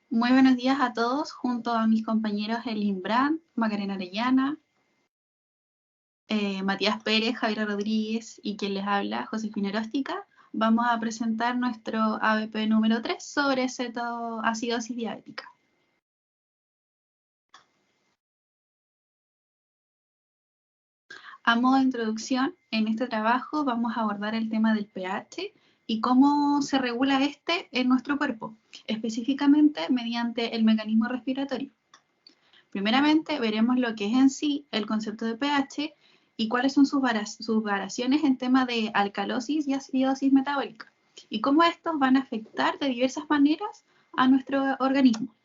Muy buenos días a todos, junto a mis compañeros Elin Brandt, Macarena Arellana, Matías Pérez, Javier Rodríguez y quien les habla, Josefina Eróstica. Vamos a presentar nuestro ABP número 3 sobre cetoacidosis diabética. A modo de introducción, en este trabajo vamos a abordar el tema del pH y cómo se regula este en nuestro cuerpo, específicamente mediante el mecanismo respiratorio. Primeramente, veremos lo que es en sí el concepto de pH y cuáles son sus variaciones en tema de alcalosis y acidosis metabólica, y cómo estos van a afectar de diversas maneras a nuestro organismo.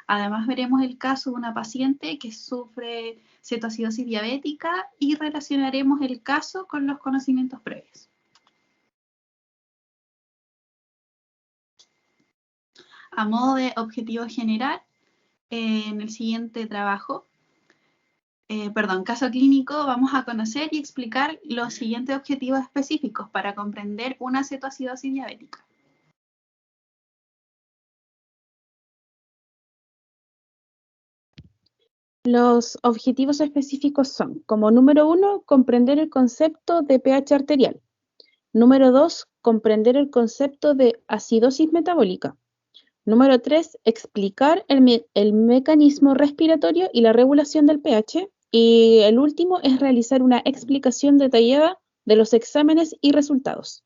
Además, veremos el caso de una paciente que sufre cetoacidosis diabética y relacionaremos el caso con los conocimientos previos. A modo de objetivo general, en el siguiente trabajo, caso clínico, vamos a conocer y explicar los siguientes objetivos específicos para comprender una cetoacidosis diabética. Los objetivos específicos son, como número 1, comprender el concepto de pH arterial. Número 2, comprender el concepto de acidosis metabólica. Número 3, explicar el mecanismo respiratorio y la regulación del pH. Y el último es realizar una explicación detallada de los exámenes y resultados.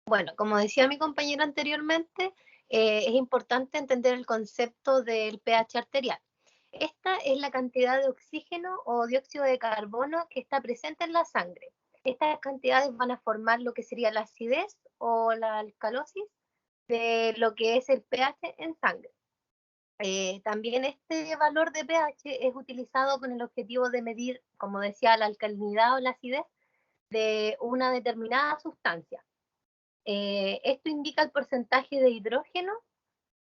Bueno, como decía mi compañero anteriormente, es importante entender el concepto del pH arterial. Esta es la cantidad de oxígeno o dióxido de carbono que está presente en la sangre. Estas cantidades van a formar lo que sería la acidez o la alcalosis de lo que es el pH en sangre. También este valor de pH es utilizado con el objetivo de medir, como decía, la alcalinidad o la acidez de una determinada sustancia. Esto indica el porcentaje de hidrógeno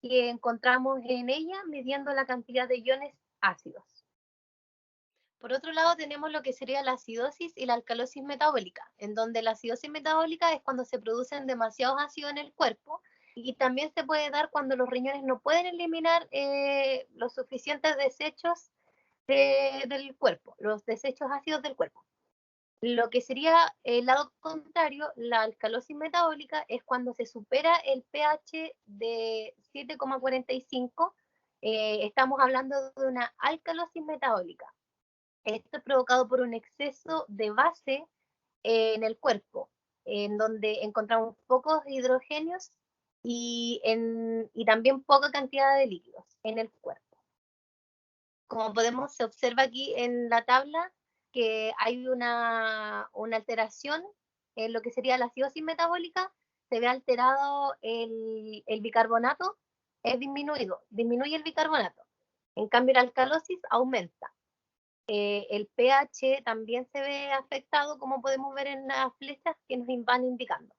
que encontramos en ella midiendo la cantidad de iones ácidos. Por otro lado, tenemos lo que sería la acidosis y la alcalosis metabólica, en donde la acidosis metabólica es cuando se producen demasiados ácidos en el cuerpo, y también se puede dar cuando los riñones no pueden eliminar los suficientes desechos del cuerpo, los desechos ácidos del cuerpo. Lo que sería el lado contrario, la alcalosis metabólica, es cuando se supera el pH de 7,45. Estamos hablando de una alcalosis metabólica. Esto es provocado por un exceso de base en el cuerpo, en donde encontramos pocos hidrogenios y también poca cantidad de líquidos en el cuerpo. Como se observa aquí en la tabla, que hay una alteración en lo que sería la acidosis metabólica. Se ve alterado el bicarbonato, disminuye el bicarbonato. En cambio, la alcalosis aumenta. El pH también se ve afectado, como podemos ver en las flechas que nos van indicando.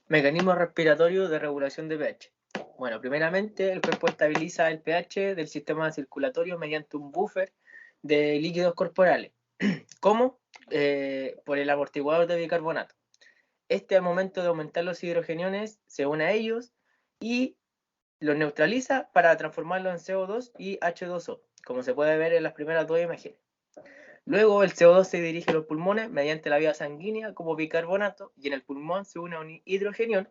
Mecanismo respiratorio de regulación de pH. Bueno, primeramente el cuerpo estabiliza el pH del sistema circulatorio mediante un buffer de líquidos corporales. ¿Cómo? Por el amortiguador de bicarbonato. Este, al momento de aumentar los hidrogeniones, se une a ellos y los neutraliza para transformarlos en CO2 y H2O, como se puede ver en las primeras dos imágenes. Luego el CO2 se dirige a los pulmones mediante la vía sanguínea como bicarbonato, y en el pulmón se une a un hidrogenión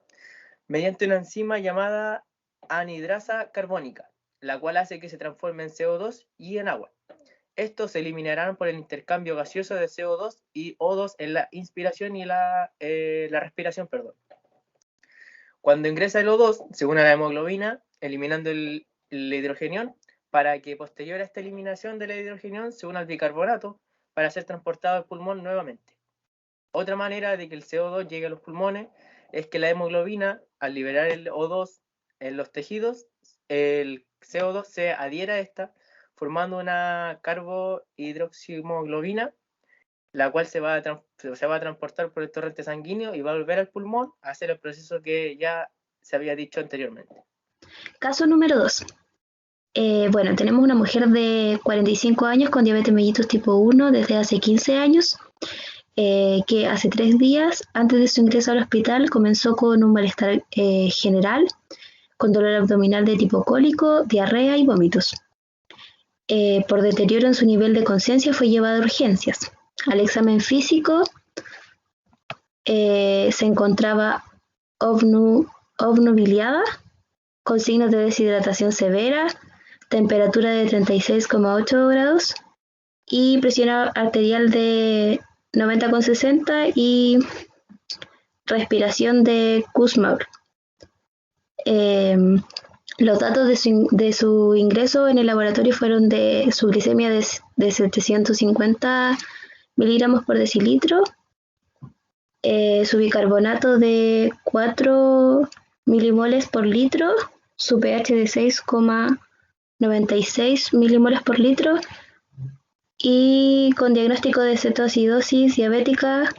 mediante una enzima llamada anhidrasa carbónica, la cual hace que se transforme en CO2 y en agua. Estos se eliminarán por el intercambio gaseoso de CO2 y O2 en la inspiración y la respiración. Cuando ingresa el O2, se une a la hemoglobina, eliminando el hidrogenión, para que posterior a esta eliminación del hidrogenión se una al bicarbonato para ser transportado al pulmón nuevamente. Otra manera de que el CO2 llegue a los pulmones es que la hemoglobina, al liberar el O2 en los tejidos, el CO2 se adhiera a esta, formando una carbohidroxihemoglobina, la cual se va a transportar por el torrente sanguíneo y va a volver al pulmón a hacer el proceso que ya se había dicho anteriormente. Caso número 2. Bueno, tenemos una mujer de 45 años con diabetes mellitus tipo 1 desde hace 15 años, que hace 3 días, antes de su ingreso al hospital, comenzó con un malestar general, con dolor abdominal de tipo cólico, diarrea y vómitos. Por deterioro en su nivel de conciencia fue llevada a urgencias. Al examen físico se encontraba obnubilada, con signos de deshidratación severa, temperatura de 36,8 grados y presión arterial de 90,60 y respiración de Kussmaul. Los datos de su ingreso en el laboratorio fueron de su glicemia de 750 miligramos por decilitro, su bicarbonato de 4 milimoles por litro, su pH de 6,96 milimoles por litro y con diagnóstico de cetoacidosis diabética,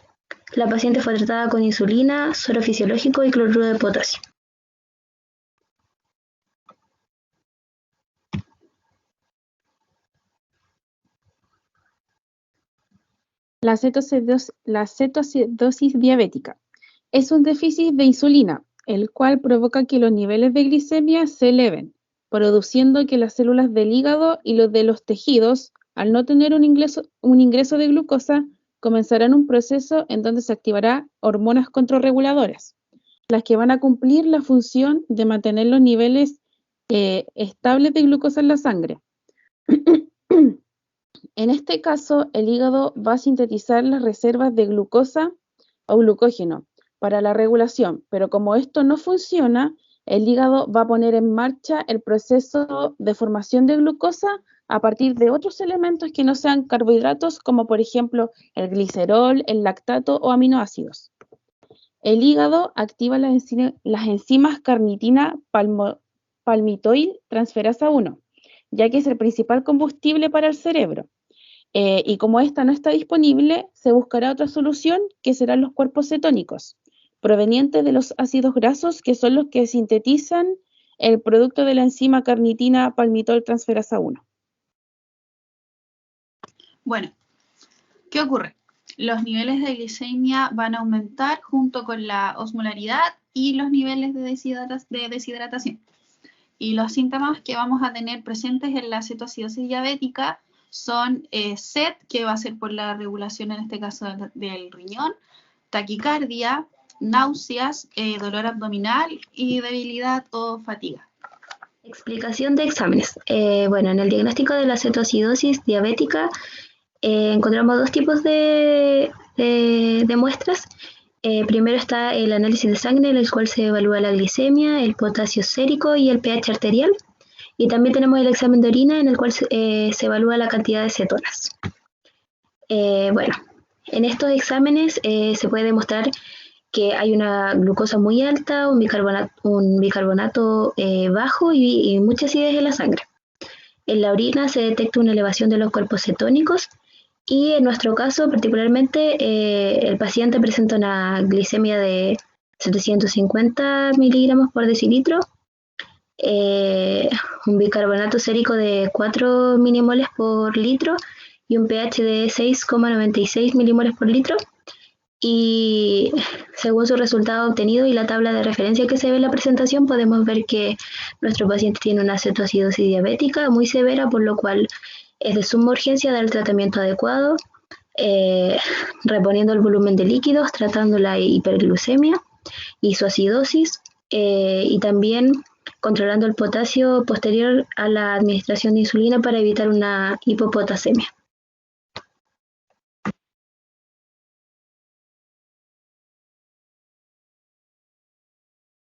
la paciente fue tratada con insulina, suero fisiológico y cloruro de potasio. La cetoacidosis diabética es un déficit de insulina, el cual provoca que los niveles de glicemia se eleven, produciendo que las células del hígado y los de los tejidos, al no tener un ingreso de glucosa, comenzarán un proceso en donde se activará hormonas contrarreguladoras, las que van a cumplir la función de mantener los niveles estables de glucosa en la sangre. En este caso, el hígado va a sintetizar las reservas de glucosa o glucógeno para la regulación, pero como esto no funciona, el hígado va a poner en marcha el proceso de formación de glucosa a partir de otros elementos que no sean carbohidratos, como por ejemplo el glicerol, el lactato o aminoácidos. El hígado activa las enzimas carnitina palmitoil transferasa 1, ya que es el principal combustible para el cerebro. Y como esta no está disponible, se buscará otra solución, que serán los cuerpos cetónicos, provenientes de los ácidos grasos, que son los que sintetizan el producto de la enzima carnitina palmitol transferasa 1. Bueno, ¿qué ocurre? Los niveles de glicemia van a aumentar junto con la osmolaridad y los niveles de deshidratación. Y los síntomas que vamos a tener presentes en la cetoacidosis diabética son sed, que va a ser por la regulación en este caso del riñón, taquicardia, náuseas, dolor abdominal y debilidad o fatiga. Explicación de exámenes. Bueno, en el diagnóstico de la cetoacidosis diabética encontramos dos tipos de muestras. Primero está el análisis de sangre, en el cual se evalúa la glicemia, el potasio sérico y el pH arterial. Y también tenemos el examen de orina, en el cual se evalúa la cantidad de cetonas. Bueno, en estos exámenes se puede demostrar que hay una glucosa muy alta, un bicarbonato bajo y mucha acidez en la sangre. En la orina se detecta una elevación de los cuerpos cetónicos y en nuestro caso particularmente el paciente presenta una glicemia de 750 miligramos por decilitro, un bicarbonato sérico de 4 milimoles por litro y un pH de 6,96 milimoles por litro. Y según su resultado obtenido y la tabla de referencia que se ve en la presentación, podemos ver que nuestro paciente tiene una cetoacidosis diabética muy severa, por lo cual es de suma urgencia dar el tratamiento adecuado, reponiendo el volumen de líquidos, tratando la hiperglucemia y su acidosis, y también controlando el potasio posterior a la administración de insulina para evitar una hipopotasemia.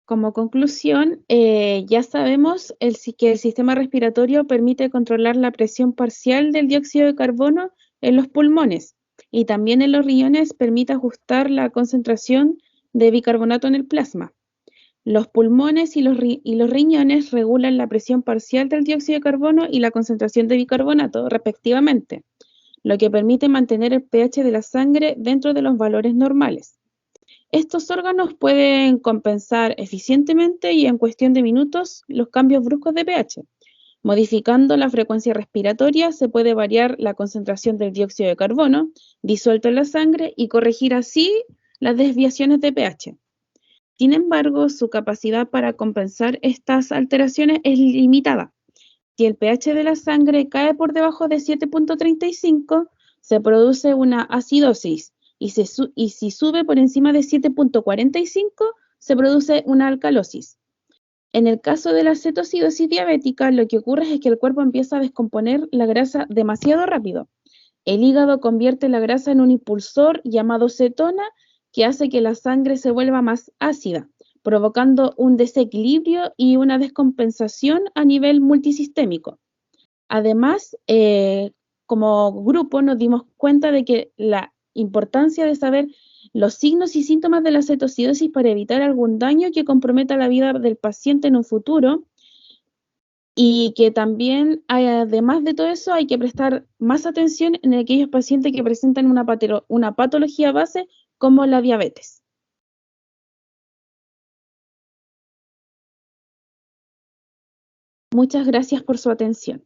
Como conclusión, ya sabemos que el sistema respiratorio permite controlar la presión parcial del dióxido de carbono en los pulmones y también en los riñones permite ajustar la concentración de bicarbonato en el plasma. Los pulmones y los riñones regulan la presión parcial del dióxido de carbono y la concentración de bicarbonato, respectivamente, lo que permite mantener el pH de la sangre dentro de los valores normales. Estos órganos pueden compensar eficientemente y en cuestión de minutos los cambios bruscos de pH, Modificando la frecuencia respiratoria se puede variar la concentración del dióxido de carbono disuelto en la sangre y corregir así las desviaciones de pH. Sin embargo, su capacidad para compensar estas alteraciones es limitada. Si el pH de la sangre cae por debajo de 7.35, se produce una acidosis y si sube por encima de 7.45, se produce una alcalosis. En el caso de la cetoacidosis diabética, lo que ocurre es que el cuerpo empieza a descomponer la grasa demasiado rápido. El hígado convierte la grasa en un impulsor llamado cetona que hace que la sangre se vuelva más ácida, provocando un desequilibrio y una descompensación a nivel multisistémico. Además, como grupo nos dimos cuenta de que la importancia de saber los signos y síntomas de la cetoacidosis para evitar algún daño que comprometa la vida del paciente en un futuro y que también, además de todo eso, hay que prestar más atención en aquellos pacientes que presentan una patología base como la diabetes. Muchas gracias por su atención.